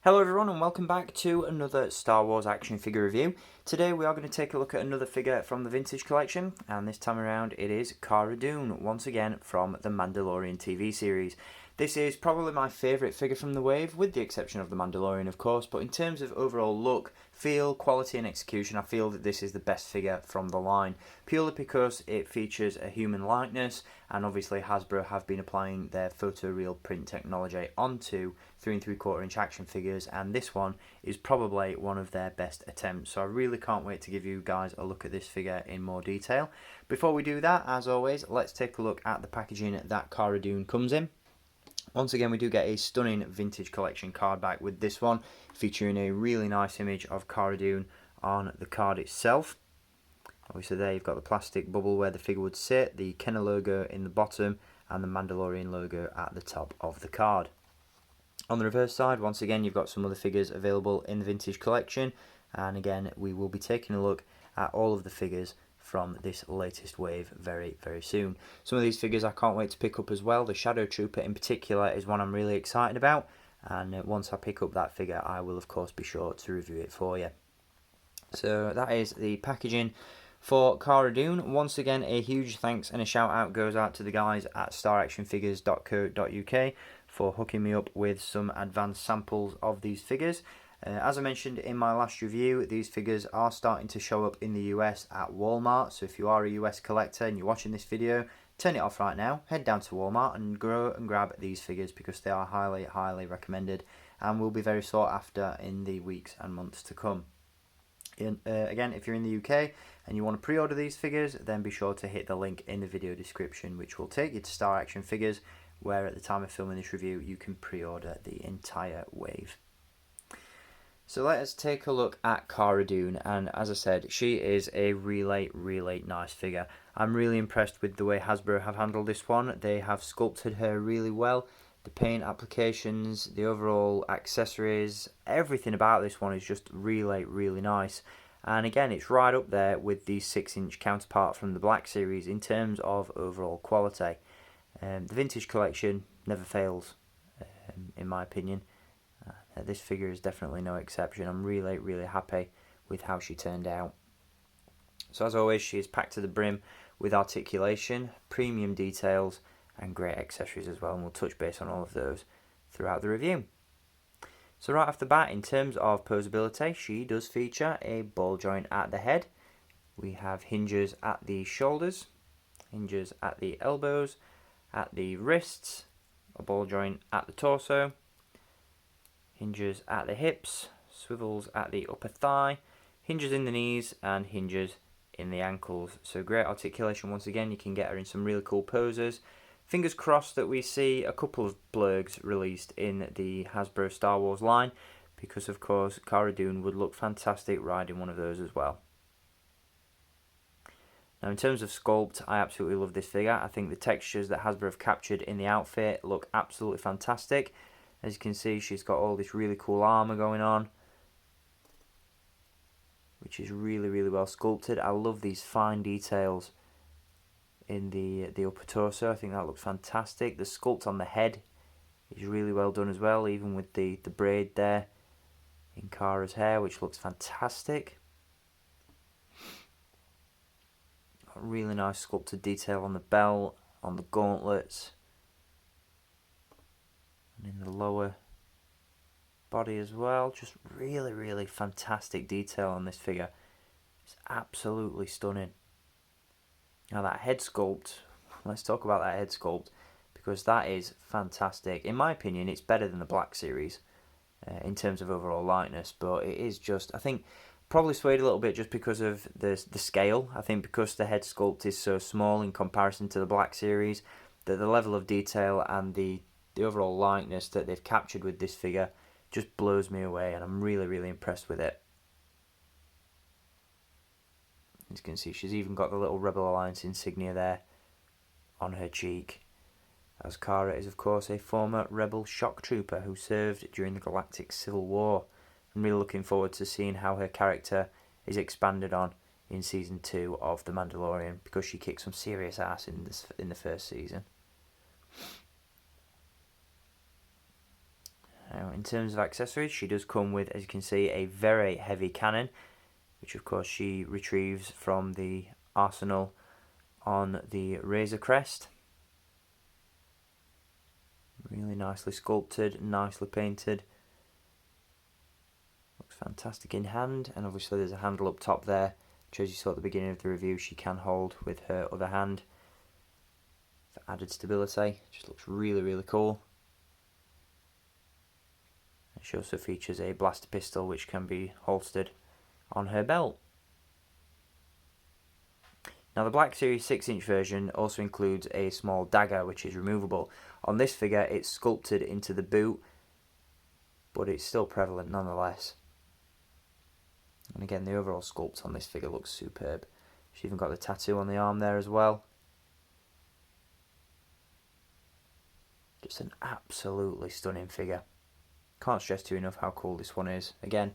Hello everyone and welcome back to another Star Wars action figure review. Today we are going to take a look at another figure from the vintage collection, and this time around it is Cara Dune, once again from the Mandalorian TV series. This is probably my favourite figure from the wave, with the exception of the Mandalorian of course, but in terms of overall look, feel, quality and execution, I feel that this is the best figure from the line, purely because it features a human likeness, and obviously Hasbro have been applying their photoreal print technology onto 3 3/4 inch action figures, and this one is probably one of their best attempts. So I really can't wait to give you guys a look at this figure in more detail. Before we do that, as always, let's take a look at the packaging that Cara Dune comes in. Once again, we do get a stunning vintage collection card back with this one, featuring a really nice image of Cara Dune on the card itself. Obviously there you've got the plastic bubble where the figure would sit, the Kenner logo in the bottom, and the Mandalorian logo at the top of the card. On the reverse side, once again, you've got some other figures available in the vintage collection, and again, we will be taking a look at all of the figures from this latest wave very, very soon. Some of these figures I can't wait to pick up as well. The Shadow Trooper in particular is one I'm really excited about, and once I pick up that figure, I will of course be sure to review it for you. So that is the packaging for Cara Dune. Once again, a huge thanks and a shout out goes out to the guys at staractionfigures.co.uk for hooking me up with some advanced samples of these figures. As I mentioned in my last review, these figures are starting to show up in the US at Walmart, so if you are a US collector and you're watching this video, turn it off right now, head down to Walmart and go and grab these figures because they are highly, highly recommended and will be very sought after in the weeks and months to come. Again, if you're in the UK and you want to pre-order these figures, then be sure to hit the link in the video description, which will take you to Star Action Figures, where at the time of filming this review you can pre-order the entire wave. So let us take a look at Cara Dune, and as I said, she is a really, really nice figure. I'm really impressed with the way Hasbro have handled this one. They have sculpted her really well. The paint applications, the overall accessories, everything about this one is just really, really nice. And again, it's right up there with the 6-inch counterpart from the Black Series in terms of overall quality. The vintage collection never fails, in my opinion. This figure is definitely no exception. I'm really, really happy with how she turned out. So as always, she is packed to the brim with articulation, premium details, and great accessories as well, and we'll touch base on all of those throughout the review. So right off the bat, in terms of poseability, she does feature a ball joint at the head. We have hinges at the shoulders, hinges at the elbows, at the wrists, a ball joint at the torso, hinges at the hips, swivels at the upper thigh, hinges in the knees, and hinges in the ankles. So great articulation once again. You can get her in some really cool poses. Fingers crossed that we see a couple of blurgs released in the Hasbro Star Wars line, because of course Cara Dune would look fantastic riding one of those as well. Now in terms of sculpt, I absolutely love this figure. I think the textures that Hasbro have captured in the outfit look absolutely fantastic. As you can see, she's got all this really cool armour going on, which is really, really well sculpted. I love these fine details in the upper torso. I think that looks fantastic. The sculpt on the head is really well done as well, even with the braid there in Cara's hair, which looks fantastic. Got really nice sculpted detail on the belt, on the gauntlets, and in the lower body as well. Just really, really fantastic detail on this figure. It's absolutely stunning. Now that head sculpt, let's talk about that head sculpt, because that is fantastic. In my opinion, it's better than the Black Series in terms of overall likeness, but it is just, I think, probably swayed a little bit just because of the scale. I think because the head sculpt is so small in comparison to the Black Series, that the level of detail and the overall likeness that they've captured with this figure just blows me away, and I'm really, really impressed with it. As you can see, she's even got the little Rebel Alliance insignia there on her cheek, as Cara is of course a former Rebel shock trooper who served during the Galactic Civil War. I'm really looking forward to seeing how her character is expanded on in Season 2 of The Mandalorian, because she kicked some serious ass in the first season. Now, in terms of accessories, she does come with, as you can see, a very heavy cannon, which of course she retrieves from the arsenal on the Razor Crest. Really nicely sculpted, nicely painted. Looks fantastic in hand, and obviously there's a handle up top there, which, as you saw at the beginning of the review, she can hold with her other hand for added stability. Just looks really, really cool. And she also features a blaster pistol which can be holstered on her belt. Now the Black Series 6-inch version also includes a small dagger which is removable. On this figure it's sculpted into the boot, but it's still prevalent nonetheless. And again, the overall sculpt on this figure looks superb. She's even got the tattoo on the arm there as well. Just an absolutely stunning figure. Can't stress to you enough how cool this one is. Again,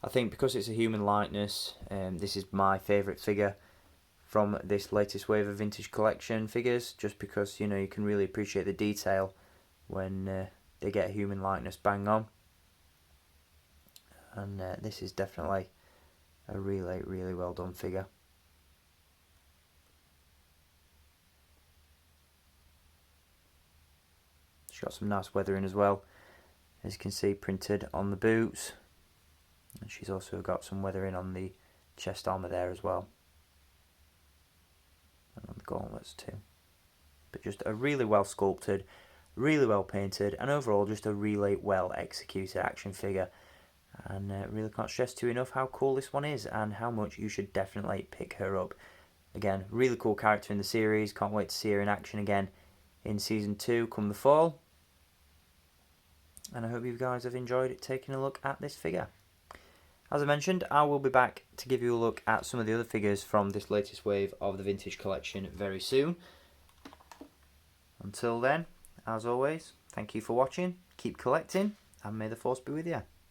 I think because it's a human likeness, this is my favourite figure from this latest wave of vintage collection figures, just because, you know, you can really appreciate the detail when they get a human likeness bang on. And this is definitely a really, really well done figure. She's got some nice weathering as well, as you can see, printed on the boots. And she's also got some weathering on the chest armour there as well. And on the gauntlets too. But just a really well sculpted, really well painted, and overall just a really well executed action figure. And really can't stress to you enough how cool this one is and how much you should definitely pick her up. Again, really cool character in the series. Can't wait to see her in action again in Season 2 come the fall. And I hope you guys have enjoyed taking a look at this figure. As I mentioned, I will be back to give you a look at some of the other figures from this latest wave of the vintage collection very soon. Until then, as always, thank you for watching, keep collecting, and may the force be with you.